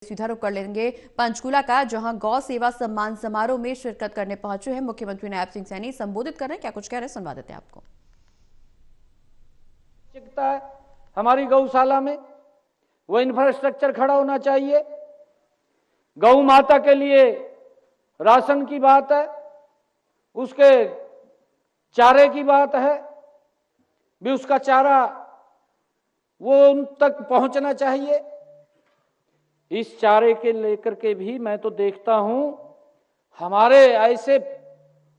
सीधा रुख कर लेंगे पंचकूला का, जहां गौ सेवा सम्मान समारोह में शिरकत करने पहुंचे हैं मुख्यमंत्री नायब सिंह सैनी। संबोधित कर रहे हैं, क्या कुछ कह रहे हैं सुनवा देते हैं आपको। है हमारी गौशाला में वो इंफ्रास्ट्रक्चर खड़ा होना चाहिए। गौ माता के लिए राशन की बात है, उसके चारे की बात है, भी उसका चारा वो उन तक पहुंचना चाहिए। इस चारे के लेकर के भी मैं तो देखता हूं हमारे ऐसे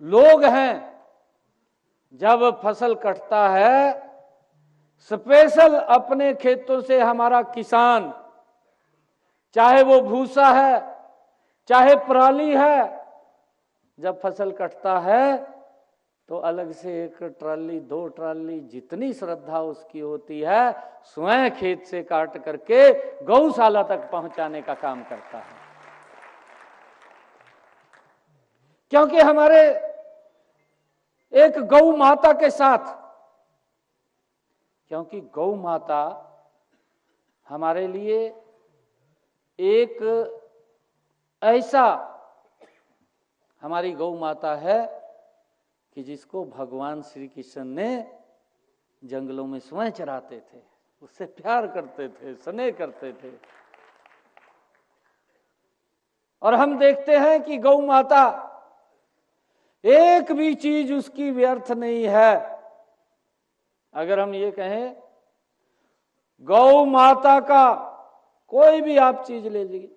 लोग हैं, जब फसल कटता है स्पेशल अपने खेतों से हमारा किसान, चाहे वो भूसा है चाहे पराली है, जब फसल कटता है तो अलग से एक ट्राली दो ट्राली जितनी श्रद्धा उसकी होती है स्वयं खेत से काट करके गौशाला तक पहुंचाने का काम करता है। क्योंकि हमारे एक गौ माता के साथ, क्योंकि गौ माता हमारे लिए एक ऐसा, हमारी गौ माता है कि जिसको भगवान श्री कृष्ण ने जंगलों में स्वयं चराते थे, उससे प्यार करते थे, स्नेह करते थे। और हम देखते हैं कि गौ माता एक भी चीज उसकी व्यर्थ नहीं है। अगर हम ये कहें गौ माता का कोई भी आप चीज ले लीजिए,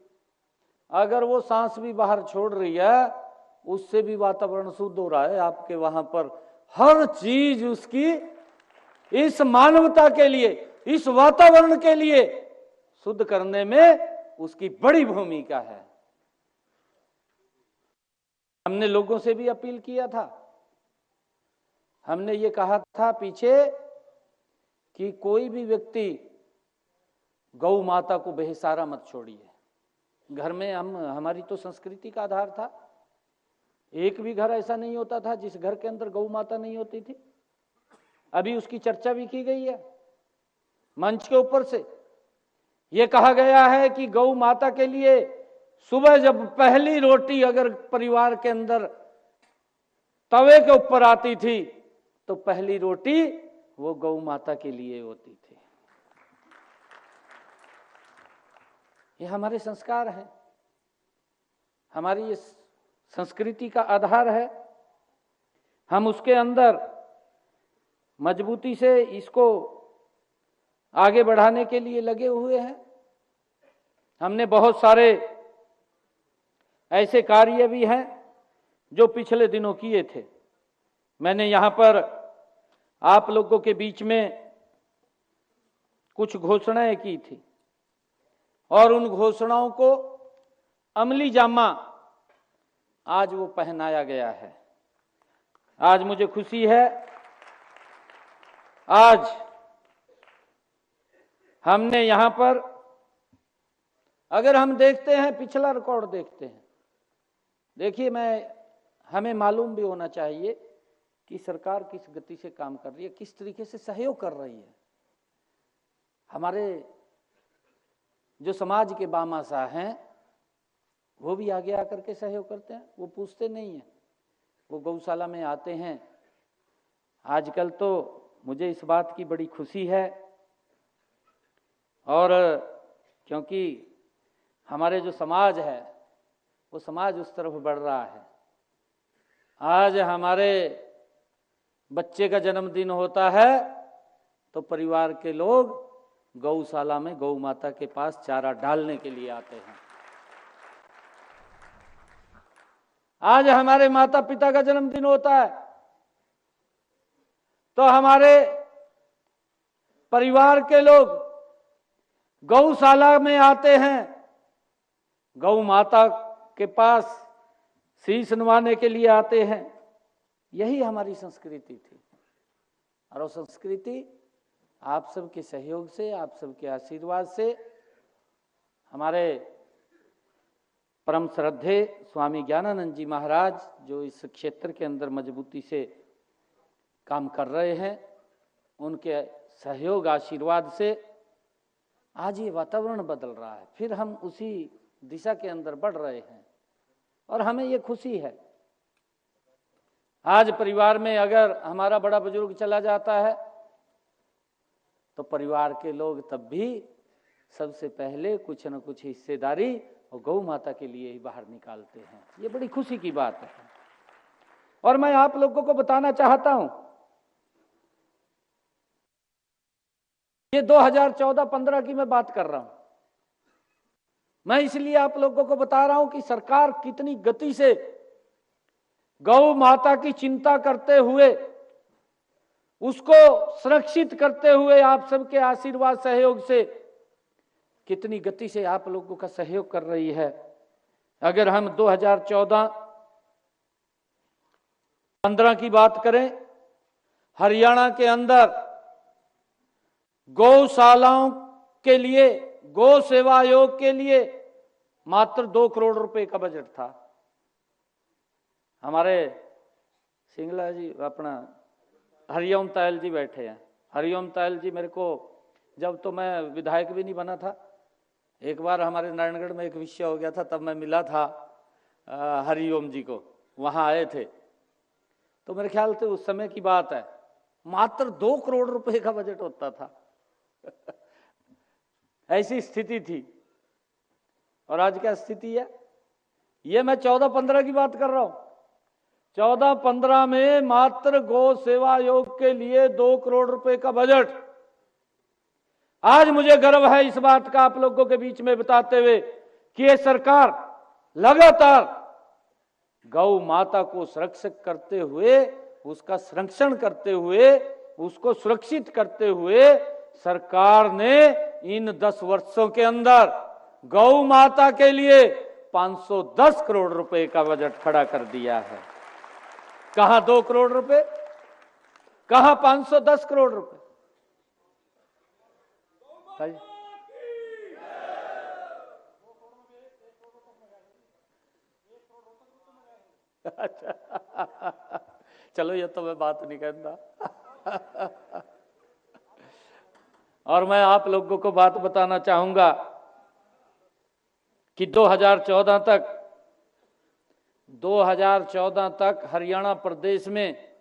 अगर वो सांस भी बाहर छोड़ रही है उससे भी वातावरण शुद्ध हो रहा है। आपके वहां पर हर चीज उसकी इस मानवता के लिए, इस वातावरण के लिए शुद्ध करने में उसकी बड़ी भूमिका है। हमने लोगों से भी अपील किया था, हमने ये कहा था पीछे कि कोई भी व्यक्ति गौ माता को बेसहारा मत छोड़िए। घर में हमारी तो संस्कृति का आधार था, एक भी घर ऐसा नहीं होता था जिस घर के अंदर गौ माता नहीं होती थी। अभी उसकी चर्चा भी की गई है मंच के ऊपर से। यह कहा गया है कि गौ माता के लिए सुबह जब पहली रोटी अगर परिवार के अंदर तवे के ऊपर आती थी तो पहली रोटी वो गौ माता के लिए होती थी। ये हमारे संस्कार हैं, हमारी ये संस्कृति का आधार है। हम उसके अंदर मजबूती से इसको आगे बढ़ाने के लिए लगे हुए हैं। हमने बहुत सारे ऐसे कार्य भी हैं जो पिछले दिनों किए थे। मैंने यहां पर आप लोगों के बीच में कुछ घोषणाएं की थी और उन घोषणाओं को अमली जामा आज वो पहनाया गया है। आज मुझे खुशी है, आज हमने यहां पर, अगर हम देखते हैं पिछला रिकॉर्ड देखते हैं, देखिए हमें मालूम भी होना चाहिए कि सरकार किस गति से काम कर रही है, किस तरीके से सहयोग कर रही है। हमारे जो समाज के बामाशाह हैं वो भी आगे आकर के सहयोग करते हैं, वो पूछते नहीं हैं, वो गौशाला में आते हैं। आजकल तो मुझे इस बात की बड़ी खुशी है, और क्योंकि हमारे जो समाज है वो समाज उस तरफ बढ़ रहा है। आज हमारे बच्चे का जन्मदिन होता है तो परिवार के लोग गौशाला में गौ माता के पास चारा डालने के लिए आते हैं। आज हमारे माता पिता का जन्मदिन होता है तो हमारे परिवार के लोग गौशाला में आते हैं, गौ माता के पास शीश नवाने के लिए आते हैं। यही हमारी संस्कृति थी, और वो संस्कृति आप सबके सहयोग से, आप सबके आशीर्वाद से, हमारे परम श्रद्धे स्वामी ज्ञानानंद जी महाराज जो इस क्षेत्र के अंदर मजबूती से काम कर रहे हैं, उनके सहयोग आशीर्वाद से आज ये वातावरण बदल रहा है, फिर हम उसी दिशा के अंदर बढ़ रहे हैं और हमें ये खुशी है। आज परिवार में अगर हमारा बड़ा बुजुर्ग चला जाता है तो परिवार के लोग तब भी सबसे पहले कुछ न कुछ हिस्सेदारी और गौ माता के लिए ही बाहर निकालते हैं। ये बड़ी खुशी की बात है और मैं आप लोगों को बताना चाहता हूं, ये 2014-15 की मैं बात कर रहा हूं। मैं इसलिए आप लोगों को बता रहा हूं कि सरकार कितनी गति से गौ माता की चिंता करते हुए, उसको सुरक्षित करते हुए आप सबके आशीर्वाद सहयोग से कितनी गति से आप लोगों का सहयोग कर रही है। अगर हम 2014-15 की बात करें, हरियाणा के अंदर गौशालाओं के लिए, गौ सेवा आयोग के लिए मात्र 2 करोड़ रुपए का बजट था। हमारे सिंगला जी, अपना हरिओम तायल जी बैठे हैं। हरिओम तायल जी मेरे को, जब तो मैं विधायक भी नहीं बना था, एक बार हमारे नारायणगढ़ में एक विषय हो गया था, तब मैं मिला था हरिओम जी को, वहां आए थे, तो मेरे ख्याल से उस समय की बात है, मात्र 2 करोड़ रुपए का बजट होता था। ऐसी स्थिति थी। और आज क्या स्थिति है? ये मैं 14-15 की बात कर रहा हूं। 14-15 में मात्र गौ सेवा आयोग के लिए 2 करोड़ रुपए का बजट। आज मुझे गर्व है इस बात का आप लोगों के बीच में बताते हुए कि ये सरकार लगातार गौ माता को सुरक्षित करते हुए, उसका संरक्षण करते हुए, उसको सुरक्षित करते हुए सरकार ने इन 10 वर्षों के अंदर गौ माता के लिए 510 करोड़ रुपए का बजट खड़ा कर दिया है। कहां 2 करोड़ रुपए, कहां 510 करोड़ रुपए। चलो ये तो मैं बात नहीं कहता। और मैं आप लोगों को बात बताना चाहूंगा कि 2014 तक हरियाणा प्रदेश में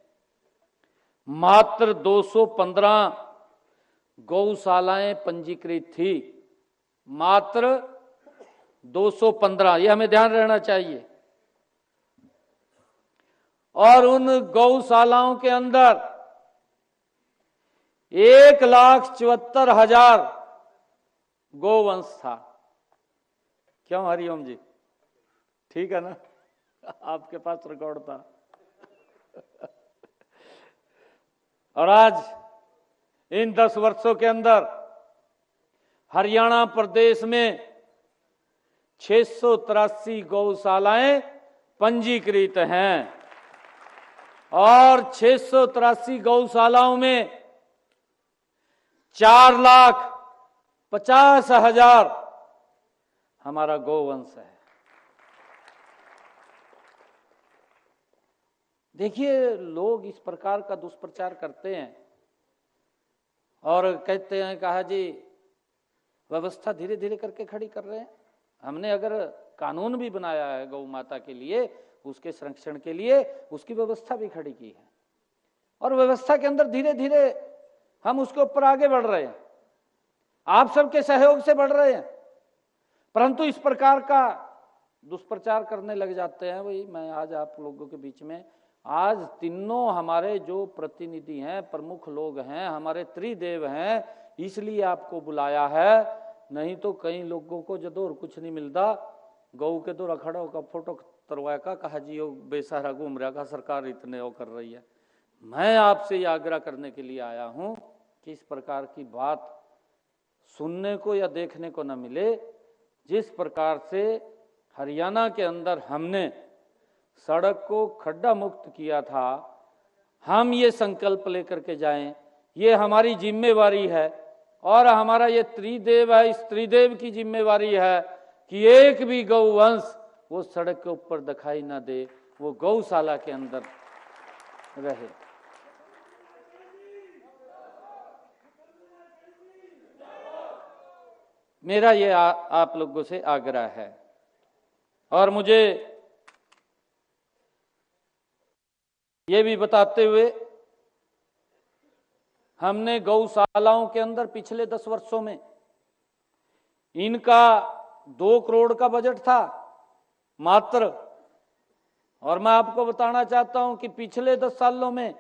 मात्र 215 गौशालाएं पंजीकृत थी। मात्र 215, ये हमें ध्यान रहना चाहिए। और उन गौशालाओं के अंदर 1,74,000 गोवंश था। क्यों हरिओम जी, ठीक है ना? आपके पास रिकॉर्ड था। और आज इन 10 वर्षों के अंदर हरियाणा प्रदेश में 683 गौशालाएं पंजीकृत हैं और 683 गौशालाओं में 4,50,000 हमारा गोवंश है। देखिए, लोग इस प्रकार का दुष्प्रचार करते हैं और कहते हैं, कहा जी व्यवस्था धीरे धीरे करके खड़ी कर रहे हैं। हमने अगर कानून भी बनाया है गौ माता के लिए, उसके संरक्षण के लिए, उसकी व्यवस्था भी खड़ी की है और व्यवस्था के अंदर धीरे धीरे हम उसके ऊपर आगे बढ़ रहे हैं। आप सबके सहयोग से बढ़ रहे हैं, परंतु इस प्रकार का दुष्प्रचार करने लग जाते हैं। वही मैं आज आप लोगों के बीच में, आज तीनों हमारे जो प्रतिनिधि हैं, प्रमुख लोग हैं, हमारे त्रिदेव हैं, इसलिए आपको बुलाया है। नहीं तो कई लोगों को जदोर कुछ नहीं मिलता, गौ के दो रखड़ों का फोटो तरवाया का, कहा जी वो बेसहारा घूम रहा का, सरकार इतने वो कर रही है। मैं आपसे ये आग्रह करने के लिए आया हूं कि इस प्रकार की बात सुनने को या देखने को न मिले। जिस प्रकार से हरियाणा के अंदर हमने सड़क को खड्डा मुक्त किया था, हम ये संकल्प लेकर के जाएं, ये हमारी जिम्मेवारी है और हमारा ये त्रिदेव है, इस त्रिदेव की जिम्मेवारी है कि एक भी गौवंश वो सड़क के ऊपर दिखाई ना दे, वो गौशाला के अंदर रहे। मेरा ये आप लोगों से आग्रह है। और मुझे ये भी बताते हुए, हमने गौशालाओं के अंदर पिछले 10 वर्षों में इनका 2 करोड़ का बजट था मात्र, और मैं आपको बताना चाहता हूं कि पिछले 10 सालों में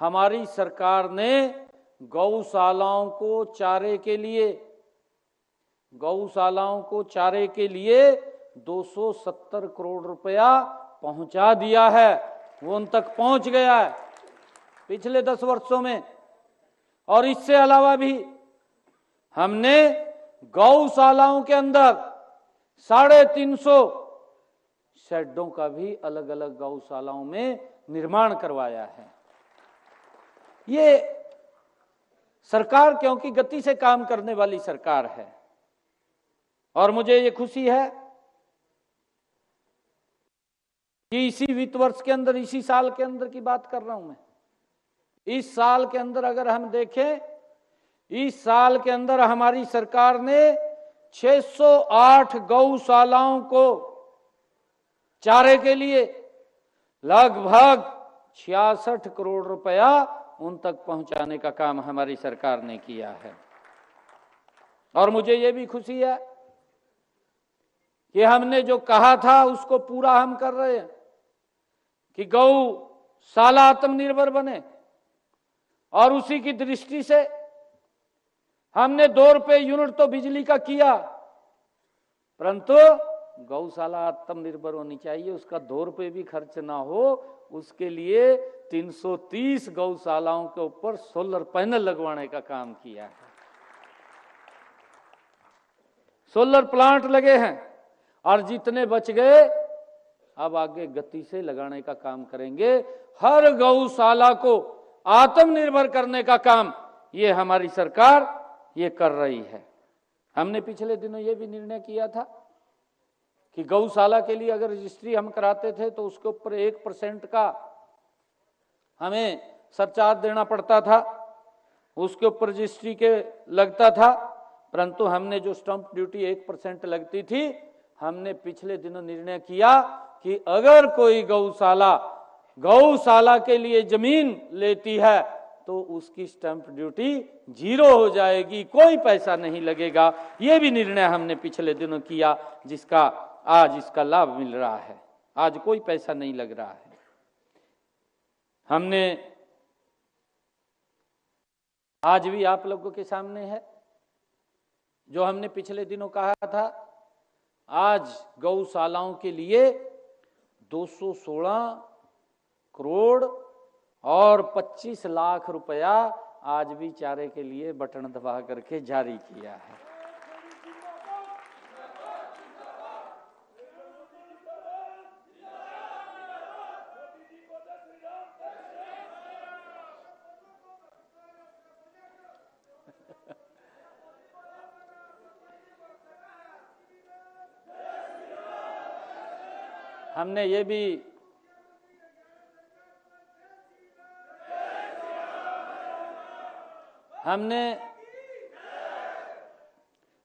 हमारी सरकार ने गौशालाओं को चारे के लिए 270 करोड़ रुपया पहुंचा दिया है। वो उन तक पहुंच गया है पिछले 10 वर्षों में। और इससे अलावा भी हमने गौशालाओं के अंदर 350 शेडों का भी अलग अलग गौशालाओं में निर्माण करवाया है। ये सरकार क्योंकि गति से काम करने वाली सरकार है, और मुझे ये खुशी है कि इसी वित्त वर्ष के अंदर, इसी साल के अंदर की बात कर रहा हूं मैं, इस साल के अंदर अगर हम देखें, इस साल के अंदर हमारी सरकार ने 608 गौशालाओं को चारे के लिए लगभग 66 करोड़ रुपया उन तक पहुंचाने का काम हमारी सरकार ने किया है। और मुझे ये भी खुशी है कि हमने जो कहा था उसको पूरा हम कर रहे हैं कि गौशाला आत्मनिर्भर बने, और उसी की दृष्टि से हमने 2 रुपए यूनिट तो बिजली का किया, परंतु गौशाला आत्मनिर्भर होनी चाहिए, उसका 2 रुपए भी खर्च ना हो, उसके लिए 330 गौशालाओं के ऊपर सोलर पैनल लगवाने का काम किया है। सोलर प्लांट लगे हैं, और जितने बच गए अब आगे गति से लगाने का काम करेंगे। हर गौशाला को आत्मनिर्भर करने का काम ये हमारी सरकार ये कर रही है। हमने पिछले दिनों ये भी निर्णय किया था कि गौशाला के लिए अगर रजिस्ट्री हम कराते थे तो उसके ऊपर 1% का हमें सरचार्ज देना पड़ता था, उसके ऊपर रजिस्ट्री के लगता था, परंतु हमने जो स्टैंप ड्यूटी 1% लगती थी, हमने पिछले दिनों निर्णय किया कि अगर कोई गौशाला के लिए जमीन लेती है तो उसकी स्टैंप ड्यूटी 0 हो जाएगी, कोई पैसा नहीं लगेगा। यह भी निर्णय हमने पिछले दिनों किया, जिसका आज इसका लाभ मिल रहा है। आज कोई पैसा नहीं लग रहा है। हमने आज भी आप लोगों के सामने है जो हमने पिछले दिनों कहा था, आज गौशालाओं के लिए 216 करोड़ और 25 लाख रुपया आज भी चारे के लिए बटन दबा करके जारी किया है।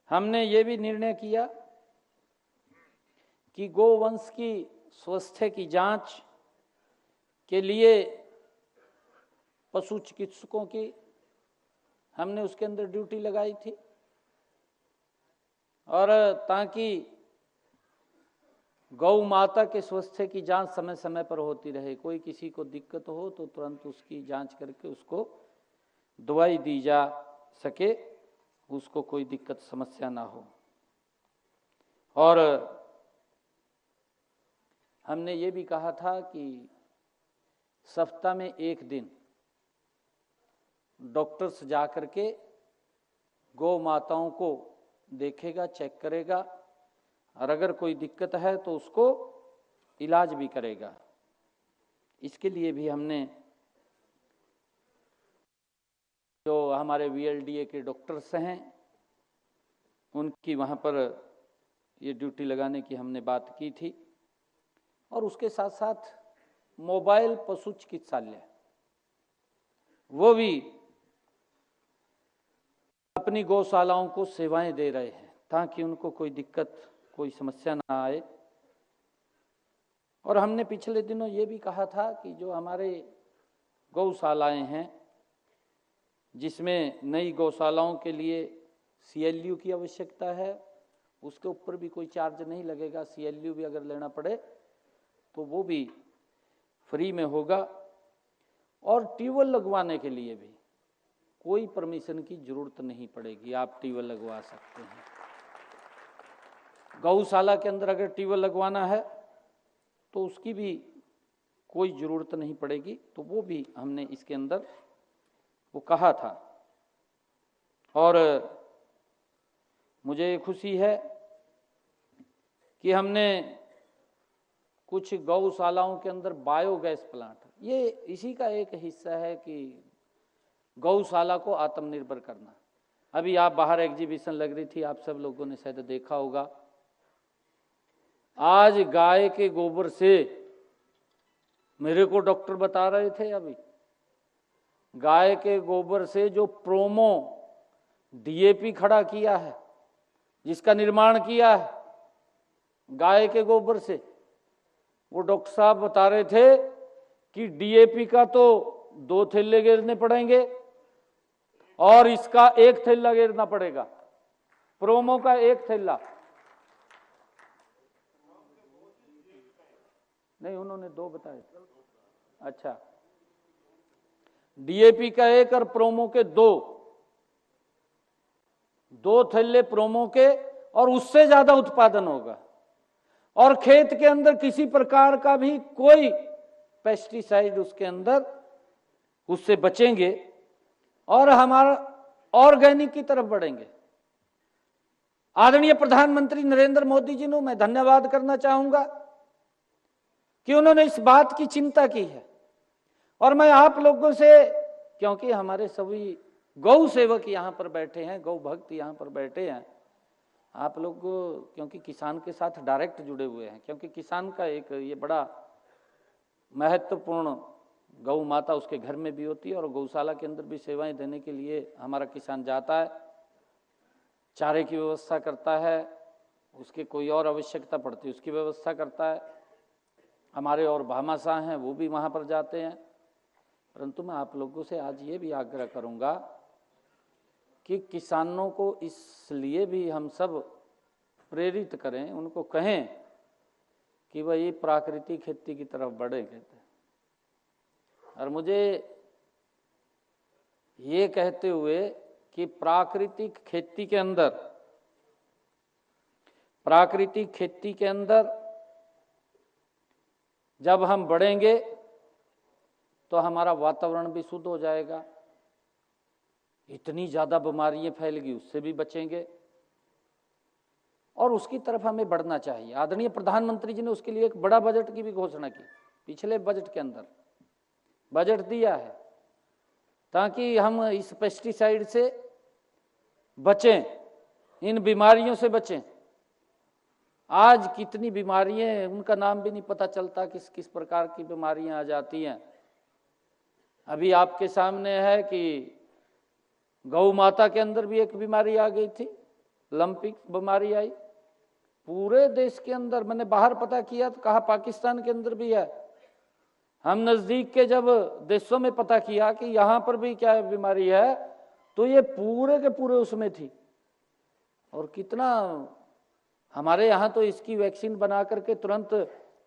हमने ये भी निर्णय किया कि गोवंश की स्वास्थ्य की जांच के लिए पशु चिकित्सकों की हमने उसके अंदर ड्यूटी लगाई थी, और ताकि गौ माता के स्वास्थ्य की जांच समय समय पर होती रहे, कोई किसी को दिक्कत हो तो तुरंत उसकी जांच करके उसको दवाई दी जा सके, उसको कोई दिक्कत समस्या ना हो। और हमने ये भी कहा था कि सप्ताह में 1 दिन डॉक्टर्स जा करके गौ माताओं को देखेगा, चेक करेगा, और अगर कोई दिक्कत है तो उसको इलाज भी करेगा। इसके लिए भी हमने जो हमारे VLDA के डॉक्टर्स हैं उनकी वहाँ पर ये ड्यूटी लगाने की हमने बात की थी, और उसके साथ साथ मोबाइल पशु चिकित्सालय वो भी अपनी गौशालाओं को सेवाएं दे रहे हैं ताकि उनको कोई दिक्कत, कोई समस्या ना आए। और हमने पिछले दिनों ये भी कहा था कि जो हमारे गौशालाएं हैं, जिसमें नई गौशालाओं के लिए CLU की आवश्यकता है, उसके ऊपर भी कोई चार्ज नहीं लगेगा। CLU भी अगर लेना पड़े तो वो भी फ्री में होगा। और ट्यूबवेल लगवाने के लिए भी कोई परमिशन की जरूरत नहीं पड़ेगी, आप ट्यूबवेल लगवा सकते हैं। गौशाला के अंदर अगर ट्यूबवेल लगवाना है तो उसकी भी कोई ज़रूरत नहीं पड़ेगी, तो वो भी हमने इसके अंदर वो कहा था। और मुझे खुशी है कि हमने कुछ गौशालाओं के अंदर बायोगैस प्लांट, ये इसी का एक हिस्सा है कि गौशाला को आत्मनिर्भर करना। अभी आप बाहर एग्जीबिशन लग रही थी, आप सब लोगों ने शायद देखा होगा। आज गाय के गोबर से, मेरे को डॉक्टर बता रहे थे अभी, गाय के गोबर से जो प्रोमो DAP खड़ा किया है, जिसका निर्माण किया है गाय के गोबर से, वो डॉक्टर साहब बता रहे थे कि DAP का तो 2 थैले गिरने पड़ेंगे और इसका 1 थैला गिरना पड़ेगा, प्रोमो का 1 थैला नहीं, उन्होंने 2 बताए। अच्छा, DAP का 1 और प्रोमो के 2 थैले प्रोमो के, और उससे ज्यादा उत्पादन होगा। और खेत के अंदर किसी प्रकार का भी कोई पेस्टिसाइड उसके अंदर, उससे बचेंगे और हमारा ऑर्गेनिक की तरफ बढ़ेंगे। आदरणीय प्रधानमंत्री नरेंद्र मोदी जी को मैं धन्यवाद करना चाहूंगा कि उन्होंने इस बात की चिंता की है। और मैं आप लोगों से, क्योंकि हमारे सभी गौ सेवक यहाँ पर बैठे हैं, गौ भक्त यहाँ पर बैठे हैं, आप लोग क्योंकि किसान के साथ डायरेक्ट जुड़े हुए हैं, क्योंकि किसान का एक ये बड़ा महत्वपूर्ण, गौ माता उसके घर में भी होती है और गौशाला के अंदर भी सेवाएं देने के लिए हमारा किसान जाता है, चारे की व्यवस्था करता है, उसके कोई और आवश्यकता पड़ती है उसकी व्यवस्था करता है। हमारे और भामाशाह हैं, वो भी वहाँ पर जाते हैं। परंतु मैं आप लोगों से आज ये भी आग्रह करूँगा कि किसानों को इसलिए भी हम सब प्रेरित करें, उनको कहें कि वह प्राकृतिक खेती की तरफ बढ़े। कहते हैं, और मुझे ये कहते हुए कि प्राकृतिक खेती के अंदर जब हम बढ़ेंगे तो हमारा वातावरण भी शुद्ध हो जाएगा, इतनी ज्यादा बीमारियां फैलेगी उससे भी बचेंगे, और उसकी तरफ हमें बढ़ना चाहिए। आदरणीय प्रधानमंत्री जी ने उसके लिए एक बड़ा बजट की भी घोषणा की, पिछले बजट के अंदर बजट दिया है ताकि हम इस पेस्टिसाइड से बचें, इन बीमारियों से बचें। आज कितनी बीमारियां हैं, उनका नाम भी नहीं पता चलता, किस किस प्रकार की बीमारियां आ जाती हैं। अभी आपके सामने है कि गौ माता के अंदर भी एक बीमारी आ गई थी, लंपिक बीमारी आई पूरे देश के अंदर। मैंने बाहर पता किया तो कहा पाकिस्तान के अंदर भी है। हम नजदीक के जब देशों में पता किया कि यहाँ पर भी क्या बीमारी है, तो ये पूरे के पूरे उसमें थी। और कितना हमारे यहाँ तो इसकी वैक्सीन बना करके तुरंत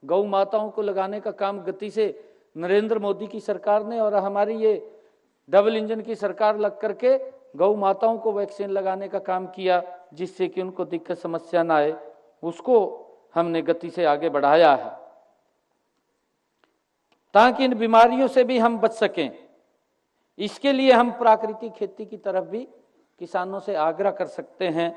गौ माताओं को लगाने का काम गति से नरेंद्र मोदी की सरकार ने और हमारी ये डबल इंजन की सरकार लग करके गौ माताओं को वैक्सीन लगाने का काम किया, जिससे कि उनको दिक्कत समस्या ना आए, उसको हमने गति से आगे बढ़ाया है ताकि इन बीमारियों से भी हम बच सकें। इसके लिए हम प्राकृतिक खेती की तरफ भी किसानों से आग्रह कर सकते हैं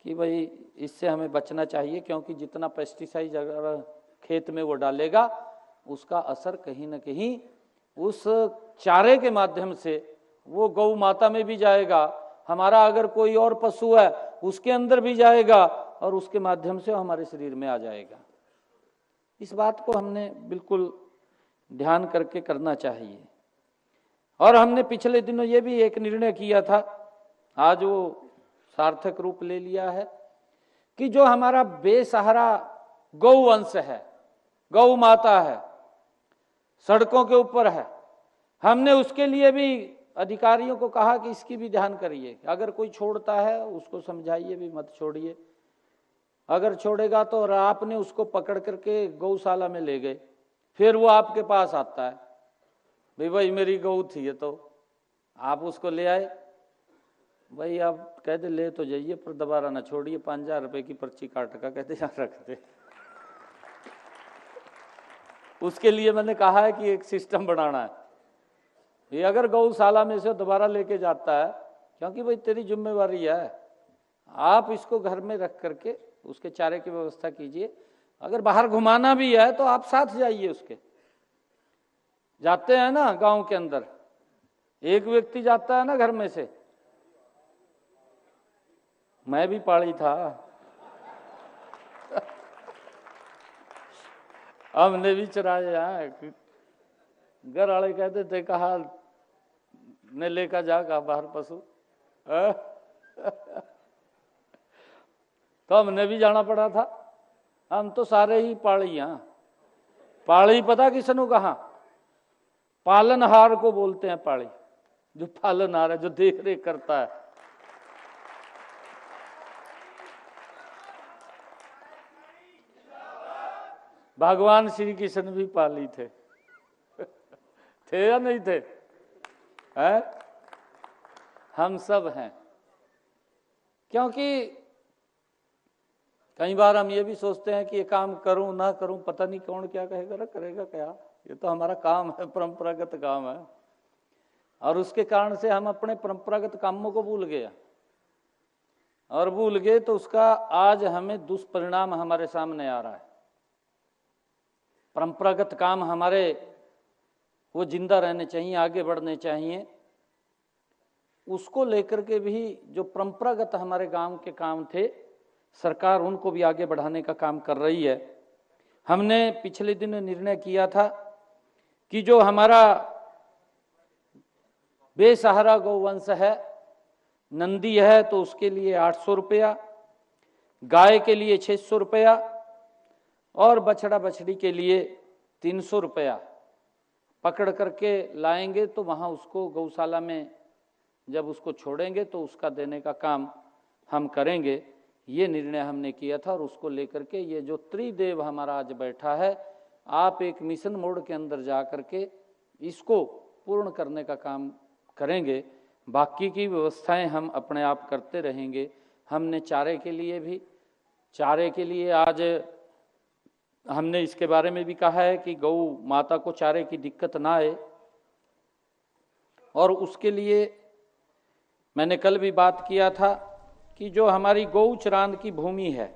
कि भाई इससे हमें बचना चाहिए, क्योंकि जितना पेस्टिसाइड अगर खेत में वो डालेगा उसका असर कहीं ना कहीं उस चारे के माध्यम से वो गौ माता में भी जाएगा, हमारा अगर कोई और पशु है उसके अंदर भी जाएगा और उसके माध्यम से हमारे शरीर में आ जाएगा। इस बात को हमने बिल्कुल ध्यान करके करना चाहिए। और हमने पिछले दिनों ये भी एक निर्णय किया था, आज वो सार्थक रूप ले लिया है कि जो हमारा बेसहारा गौवंश है, गौ माता है, सड़कों के ऊपर है, हमने उसके लिए भी अधिकारियों को कहा कि इसकी भी ध्यान करिए। अगर कोई छोड़ता है उसको समझाइए भी मत छोड़िए, अगर छोड़ेगा तो और आपने उसको पकड़ करके गौशाला में ले गए, फिर वो आपके पास आता है, भाई मेरी गौ थी ये, तो आप उसको ले आए, भाई आप कहते ले तो जाइए पर दोबारा ना छोड़िए, 5,000 रुपए की पर्ची काट का कहते यहाँ रख दे। उसके लिए मैंने कहा है कि एक सिस्टम बनाना है, ये अगर गौशाला में से दोबारा लेके जाता है, क्योंकि भाई तेरी जिम्मेवारी है, आप इसको घर में रख करके उसके चारे की व्यवस्था कीजिए। अगर बाहर घुमाना भी है तो आप साथ जाइए उसके। जाते हैं ना गांव के अंदर, एक व्यक्ति जाता है ना घर में से, मैं भी पाड़ी था, हमने भी चराया। घर वाले कहते थे कहा ने लेकर जा कहा बाहर पशु, तो हमने भी जाना पड़ा था। हम तो सारे ही पाड़ी हैं। पाड़ी पता किसनु कहा? पालनहार को बोलते हैं पाड़ी, जो पालनहार है, जो देख रेख करता है। भगवान श्री कृष्ण भी पाली थे थे या नहीं थे? हैं? हम सब हैं। क्योंकि कई बार हम ये भी सोचते हैं कि ये काम करूं ना करूं, पता नहीं कौन क्या कहेगा, करेगा क्या, ये तो हमारा काम है, परंपरागत काम है। और उसके कारण से हम अपने परंपरागत कामों को भूल गए, और भूल गए तो उसका आज हमें दुष्परिणाम हमारे सामने आ रहा है। परंपरागत काम हमारे वो जिंदा रहने चाहिए, आगे बढ़ने चाहिए। उसको लेकर के भी जो परंपरागत हमारे गांव के काम थे, सरकार उनको भी आगे बढ़ाने का काम कर रही है। हमने पिछले दिन निर्णय किया था कि जो हमारा बेसहारा गौवंश है, नंदी है, तो उसके लिए 800 रुपया, गाय के लिए 600 रुपया और बछड़ा बछड़ी के लिए 300 रुपया पकड़ करके लाएंगे। तो वहाँ उसको गौशाला में जब उसको छोड़ेंगे तो उसका देने का काम हम करेंगे। ये निर्णय हमने किया था, और उसको लेकर के ये जो त्रिदेव हमारा आज बैठा है, आप एक मिशन मोड के अंदर जा करके इसको पूर्ण करने का काम करेंगे। बाकी की व्यवस्थाएं हम अपने आप करते रहेंगे। हमने चारे के लिए आज हमने इसके बारे में भी कहा है कि गौ माता को चारे की दिक्कत ना आए, और उसके लिए मैंने कल भी बात किया था कि जो हमारी गौ चरांद की भूमि है,